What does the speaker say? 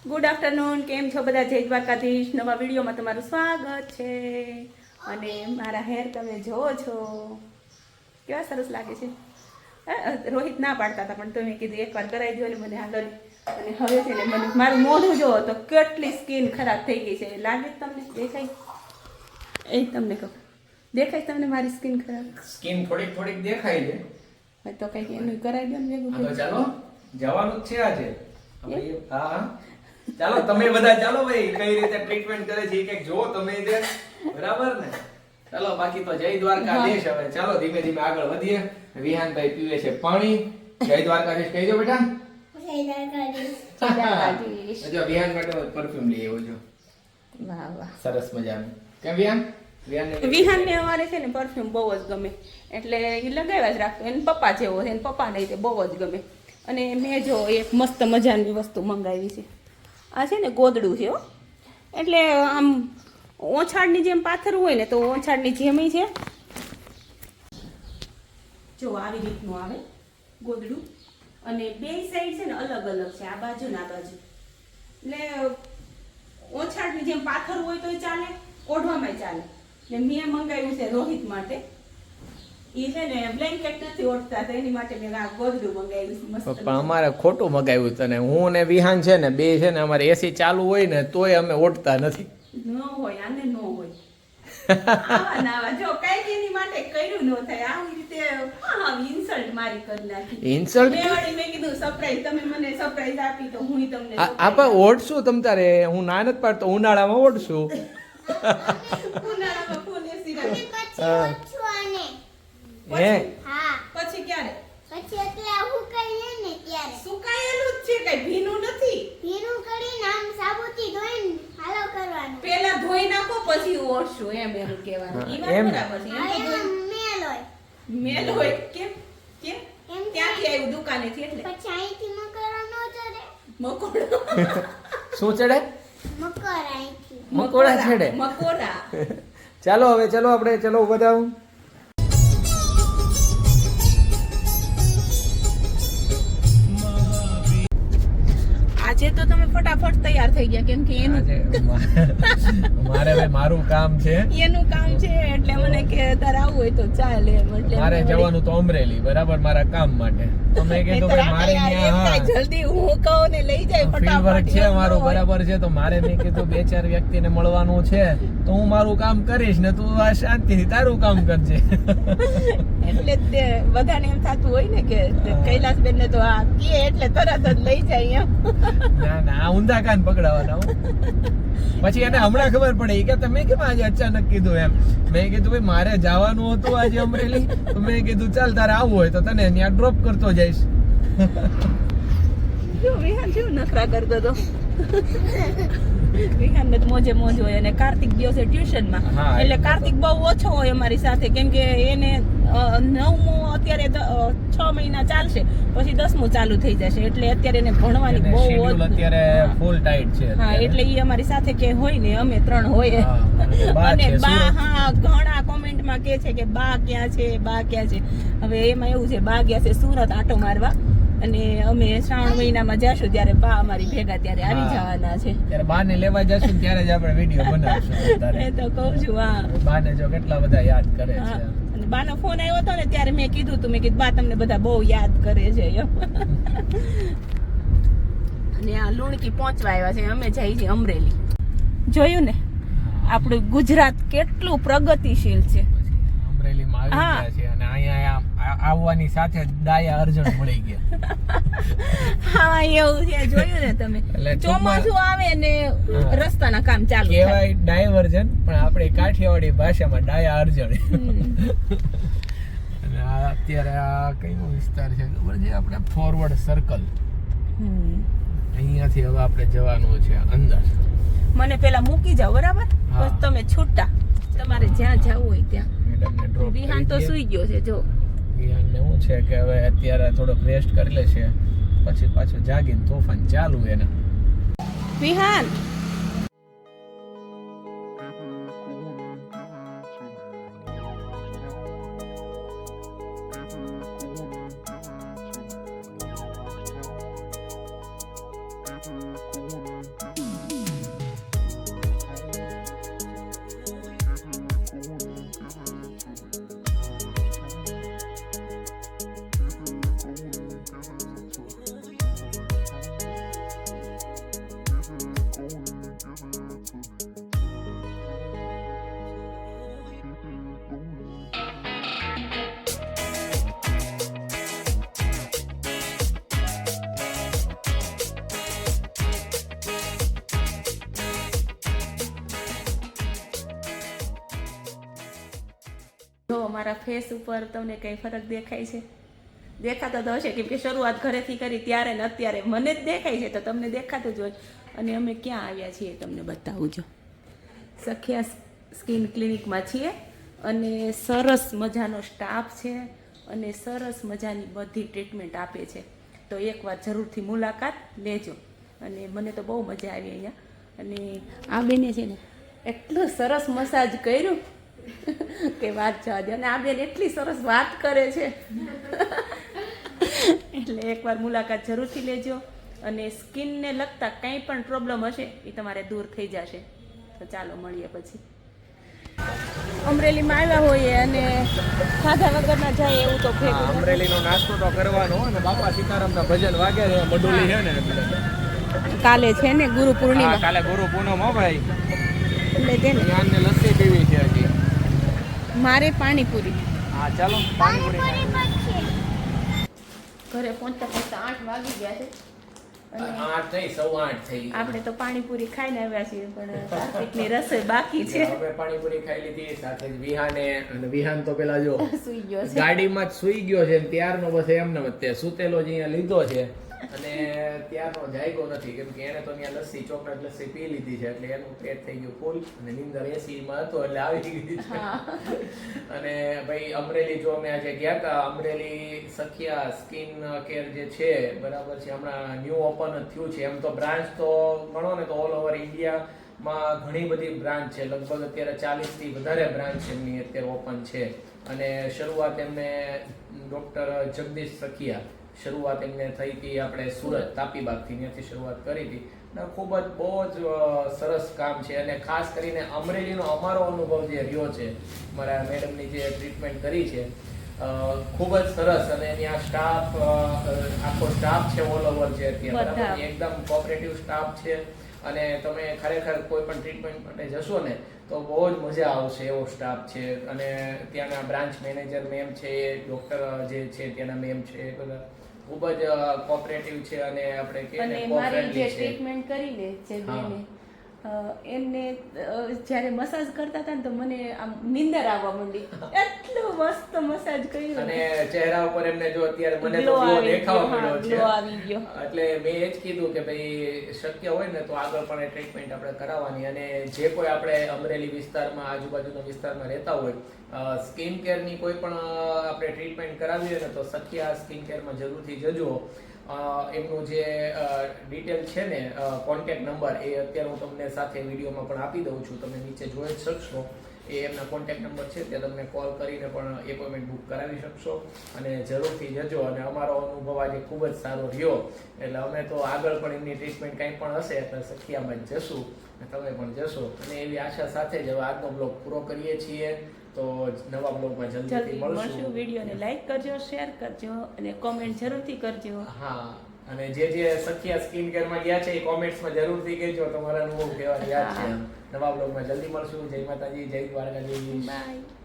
Good afternoon, કેમ છો બધા? જય દ્વારકાધીશ. નવા વિડીયોમાં તમારું સ્વાગત છે. અને મારા હેર તમે જોવો છો કેવા સરસ લાગે છે. રોહિત ના પાડતા હતા પણ તમે કીધું એકવાર કરાવી દો ને મને આગળ. અને હવે છે ને મને મારું મોઢું જોવો તો કેટલી સ્કિન ખરાબ થઈ ગઈ છે. લાગે તમને? દેખાય? એ તમને કહું, દેખાય તમને મારી સ્કિન ખરાબ? સ્કિન થોડીક થોડીક દેખાય છે. તો કંઈક એનું કરાવી દો ને ભેગું. તો ચાલો જવાનું જ છે આજે. હા ચાલો તમે બધા ચાલો ભાઈ કઈ રીતે ટ્રીટમેન્ટ કરે છે એ કંઈક જોવો તમે જે, બરાબર ને? ચાલો બાકી તો જય દ્વારકાધીશ. હવે ચાલો ધીમે ધીમે આગળ વધીએ. વિહાનભાઈ પીવે છે પાણી. જય દ્વારકાધીશ કહી દો બેટા. જય દ્વારકાધીશ. જો વિહાન માટે પરફ્યુમ લઈ આવ્યો છો. વાહ વાહ, સરસ મજાનું. કેમ વિહાન? વિહાનને અમારે છે ને પરફ્યુમ બહુ જ ગમે, એટલે એ લગાવ્યા જ રાખતો. એને પપ્પા જેવો છે, એને પપ્પાને તે બહુ જ ગમે. અને મેં જો એક મસ્ત મજાની વસ્તુ મંગાવી છે. આ છે ને ગોદડું છે હો, એટલે આમ ઓછાડની જેમ પાથરવું હોય ને તો ઓછાડની જેમ છે. જો આવી રીતનું આવે ગોદડું, અને બે સાઈડ છે ને અલગ અલગ છે, આ બાજુ ને આ બાજુ. એટલે ઓછાડની જેમ પાથરવું હોય તોય ચાલે, ઓઢવામાં ચાલે. ને મેં મંગાવ્યું છે રોહિત માટે. એ છે ને બ્લેન્કેટ નથી ઓઢતા, તો એની માટે મેં આ ગોદડું મંગાવ્યું છે મસ્ત. પણ અમારે ખોટું મગાવ્યું તને. હું ને વિહાન છે ને બે છે ને અમારે એસી ચાલુ હોય ને તોય અમે ઓઢતા નથી. ન હોય, આને ન હોય. આવા નાવા જો કઈ એની માટે કર્યું ન થાય. આવી રીતે ઇન્સલ્ટ મારી કરી નાખી. ઇન્સલ્ટ? મેં કીધું સરપ્રાઈઝ, તમે મને સરપ્રાઈઝ આપી તો હું તમને આપણે ઓઢશું તમ તારે. હું ના નથી પાડતો, ઉનાળામાં ઓઢશું. ઉનાળામાં ફૂલ એસી રાખી. હે પછી ક્યારે? પછી એટલે હું કઈ લે ને ત્યારે સુકાયેલું જ છે, કઈ ભીનું નથી. ભીનું કરીને આમ સાબુથી ધોઈને હાલો કરવાનું. પેલા ધોઈ નાખો પછી ઓળશું, એમ એનું કહેવાનું. ઈ વાત એમ. બરાબર છે. એમ તો એમ ધોઈ- મેલ હોય. મેલ હોય કેમ? કેમ? એમ ત્યાંથી આવ્યું દુકાનેથી એટલે પછી અહીંથી મકરા નો ચડે. મકોડો. શું ચડે? મકર અહીંથી. મકોડા છેડે. મકોડા. ચાલો હવે ચલો આપણે ચલો વધાવું. આજે તો તમે ફટાફટ તૈયાર થઈ ગયા, કેમ કે એનું મારે હવે મારું કામ છે. એનું કામ છે એટલે મને કે તારે આવવું હોય તો ચાલે એમ. એટલે મારે જવાનું તો અમરેલી, બરાબર, મારા કામ માટે. તો મેં કીધું ભાઈ મારે ત્યાં જલ્દી હું કહું ને લઈ જાય ફિલ્ડ વર્ક ફટાફટ. છે એમ ન મારું, હોય. બરાબર છે. તો મારે મેં કીધું બે ચાર વ્યક્તિને મળવાનું છે તો હું મારું કામ કરીશ ને તું આ શાંતિથી તારું કામ કરજે. એટલે તે બધાને એમ થતું હોય ને કે કૈલાસબેન ને તો આ કે એટલે તરત જ લઈ જાય એમ. ના ના, આ ઊંધા કાન પકડાવાના હો. પછી એને હમણાં ખબર પડે કે તમે કેમ આજે અચાનક કીધું એમ. મેં કીધું ભાઈ મારે જવાનું હતું આજે અમરેલી, તો મેં કીધું ચાલ તારે આવવું હોય તો તને ત્યાં ડ્રોપ કરતો જઈશ. જો વિહાન જેવું નખરા કરતો તો. વિહાન ને તો મોજે મોજ હોય. અને કાર્તિક ગયો છે ટ્યુશનમાં, હા, એટલે એટલે કાર્તિક બહુ ઓછો હોય અમારી સાથે, કેમ કે એને 9મું અત્યારે 6 મહિના ચાલશે, પછી 10મું ચાલુ થઈ જશે. એટલે અત્યારે એને ભણવાની એને બહુ schedule અત્યારે ફૂલ ટાઈટ છે. હા, એટલે ઈ અમારી સાથે કે હોય ને અમે 3 હોય. હા, બા અને છે બા, સુરત. હા, ઘણા કોમેન્ટમાં કે છે કે બા ક્યાં છે, બા ક્યાં છે. હવે એમાં એવું છે, બા ગયા છે સુરત આટો મારવા, અને અમે શ્રાવણ મહિનામાં જાશું ત્યારે બા અમારી ભેગા ત્યારે આવી જવાના છે. ત્યારે બાને લેવા જશું ને ત્યારે જ આપણે વિડીયો બનાવશું. તારે એ તો કહું છું. હા, બાને જો કેટલા બધા યાદ કરે હા. છે. અને બાનો ફોન આવ્યો હતો ને ત્યારે મેં કીધું તું, મેં કીધું બા તમને બધા બહુ યાદ કરે છે એમ. અને આ લુણકી પહોંચવા આવ્યા છે, અમે જઈએ છીએ અમરેલી. જોયું ને આપણું ગુજરાત કેટલું પ્રગતિશીલ છે. અમરેલીમાં આવી હા. ગયા છે અને અહીંયા આવવાની સાથે જ ડાયા અર્જુન મળી ગયા. હા, એવું છે. જોયું ને તમે? એટલે ટૂંકમાં ચોમાસું આવે ને રસ્તાના કામ ચાલુ થાય. કહેવાય ડાયવર્જન, પણ આપણે કાઠિયાવાડી ભાષામાં ડાયા અર્જુન. અને આ અત્યારે આ કયો વિસ્તાર છે ખબર છે? આપણે ફોરવર્ડ સર્કલ. અહીંયાથી હવે આપણે જવાનું છે અંદર. મને પેલા મૂકી જાઓ, બરાબર? હા. બસ તમે છૂટા, તમારે જ્યાં જવું હોય ત્યાં. મેડમને ડ્રોપ વિહાન તો સુઈ ગયો છે. જો વિહાનને શું છે કે હવે અત્યારે થોડોક રેસ્ટ કરી લે છે, પછી પાછું જાગીને તોફાન ચાલુ એના. વિહાન, મારા ફેસ ઉપર તમને કંઈ ફરક દેખાય છે? દેખાતો તો હશે, કેમ કે શરૂઆત ઘરેથી કરી ત્યારે ને અત્યારે મને જ દેખાય છે, તો તમને દેખાતું જ હોય. અને અમે ક્યાં આવ્યા છીએ તમને બતાવું જો. સખિયા સ્કિન ક્લિનિકમાં છીએ અને સરસ મજાનો સ્ટાફ છે અને સરસ મજાની બધી ટ્રીટમેન્ટ આપે છે. તો એકવાર જરૂરથી મુલાકાત લેજો. અને મને તો બહુ મજા આવી અહીંયા. અને આ બેને છે ને એટલું સરસ મસાજ કર્યું કે વાત જવા દે. અને આ બેન એટલી સરસ વાત કરે છે એટલે એકવાર મુલાકાત જરૂરથી લેજો. અને સ્કિનને લગતા કંઈ પણ પ્રોબ્લેમ હશે એ તમારે દૂર થઈ જશે. તો ચાલો મળીએ પછી. અમરેલીમાં આવ્યા હોઈએ અને ખાધા વગરના જાય એવું તો ભેગું નથી. અમરેલીનો નાસ્તો તો કરવાનો અને બાપા સીતારામના ભજન વાગે છે, મડોલી છે ને એટલે. કાલે છે ને ગુરુ હા, પૂર્ણિમા, કાલે ગુરુ પૂનમ હો ભાઈ. એટલે તેને યાનને લસ્સી પીવી છે હજી. મારે પાણીપુરી. હા ચાલો પાણીપુરી ખાઈએ. ઘરે પહોંચતા પહોંચતા 8 વાગી ગયા છે. અને 8 થઈ 8:15 થઈ. આપણે તો પાણીપુરી ખાઈને આવ્યા છીએ, પણ કાર્તિકની રસોઈ બાકી છે. હવે પાણીપુરી ખાઈ લીધી સાથે જ વિહાને. અને વિહાન તો પેલા જો સુઈ ગયો છે. ગાડીમાં જ સુઈ ગયો છે ને ત્યારનો બસ એમને તે સુતેલો જ અહીંયા લીધો છે અને ત્યારનો જાગ્યો નથી, કેમ કે એને તો ત્યાં લસ્સી ચોકલેટ લસ્સી પી લીધી છે એટલે એનું પેટ થઈ ગયું ફૂલ અને નીંદર એસીમાં હતો એટલે આવી ગઈ છે. અને ભાઈ અમરેલી જો અમે આજે ગયા હતા, અમરેલી સખિયા સ્કિન કેર જે છે બરાબર છે, હમણાં ન્યૂ ઓપન જ થયું છે. એમ તો બ્રાન્ચ તો ગણો ને તો ઓલ ઓવર ઇન્ડિયામાં ઘણી બધી બ્રાન્ચ છે, લગભગ અત્યારે 40 થી વધારે બ્રાન્ચ એમની અત્યારે ઓપન છે. અને શરૂઆત એમને ડોક્ટર જગદીશ સખિયા શરૂઆત એમને થઈ હતી આપણે સુરત તાપીબાગથી, ત્યાંથી શરૂઆત કરી હતી. ખૂબ જ બહુ જ સરસ કામ છે. અને ખાસ કરીને અમરેલીનો અમારો અનુભવ જે રહ્યો છે, મારા મેડમની જે ટ્રીટમેન્ટ કરી છે ખૂબ જ સરસ. અને ત્યાં સ્ટાફ આખો સ્ટાફ છે ઓલ ઓવર છે અત્યારે બરાબર, એકદમ કોઓપરેટિવ સ્ટાફ છે. અને તમે ખરેખર કોઈ પણ ટ્રીટમેન્ટ માટે જશો ને તો બહુ જ મજા આવશે એવો સ્ટાફ છે. અને ત્યાંના બ્રાન્ચ મેનેજર મેમ છે, ડોક્ટર જે છે ત્યાંના મેમ છે, બધા ખૂબ જ કોઓપરેટિવ છે. અને આપણે કહીએ અને ને મારી જે કોફ્રેન્ડલી છે. ટ્રીટમેન્ટ કરીને જે બેને એમને જ્યારે મસાજ કરતા હતા ને તો મને આમ નીંદર આવવા માંડી, એટલું મસ્ત મસાજ કર્યું. અને ચહેરા ઉપર એમને જો અત્યારે મને તો Glow glow આવી દેખાવા ગયો, મળ્યો છે. glow આવી ગયો. એટલે મેં એ જ કીધું કે ભાઈ શક્ય હોય ને તો આગળ પણ એ ટ્રીટમેન્ટ આપણે કરાવવાની. અને જે કોઈ આપણે અમરેલી વિસ્તારમાં આજુબાજુના વિસ્તારમાં રહેતા હોય, સ્કિન કેરની કોઈ પણ આપણે ટ્રીટમેન્ટ કરાવી હોય ને તો સખિયા સ્કિન કેરમાં જરૂરથી જજો. એમનું જે ડિટેલ છે ને કોન્ટેક્ટ નંબર એ અત્યારે હું તમને સાથે વિડીયોમાં પણ આપી દઉં છું, તમે નીચે જોઈ જ શકશો. એ એમના કોન્ટેક્ટ નંબર છે, ત્યાં તમને કોલ કરીને પણ એપોઇન્ટમેન્ટ બુક કરાવી શકશો. અને જરૂરથી જજો. અને અમારો અનુભવ આજે ખૂબ જ સારો રહ્યો, એટલે અમે તો આગળ પણ એમની ટ્રીટમેન્ટ કંઈ પણ હશે એટલે સખિયામાં જ જશું, તમે પણ જશો. અને એવી આશા સાથે જ હવે આજનો બ્લોગ પૂરો કરીએ છીએ. તો નવા બ્લોગમાં જલ્દીથી મળશું. વિડીયોને લાઈક કરજો, શેર કરજો અને કોમેન્ટ જરૂરથી કરજો. હા, અને જે સખિયા સ્કિન કેરમાં ગયા છે એ કોમેન્ટ્સમાં જરૂરથી કહેજો તમારા અનુભવ કેવા રહ્યા છે. નવા બ્લોગમાં જલ્દી મળશું. જય માતાજી, જય દ્વારકાધીશ. બાય.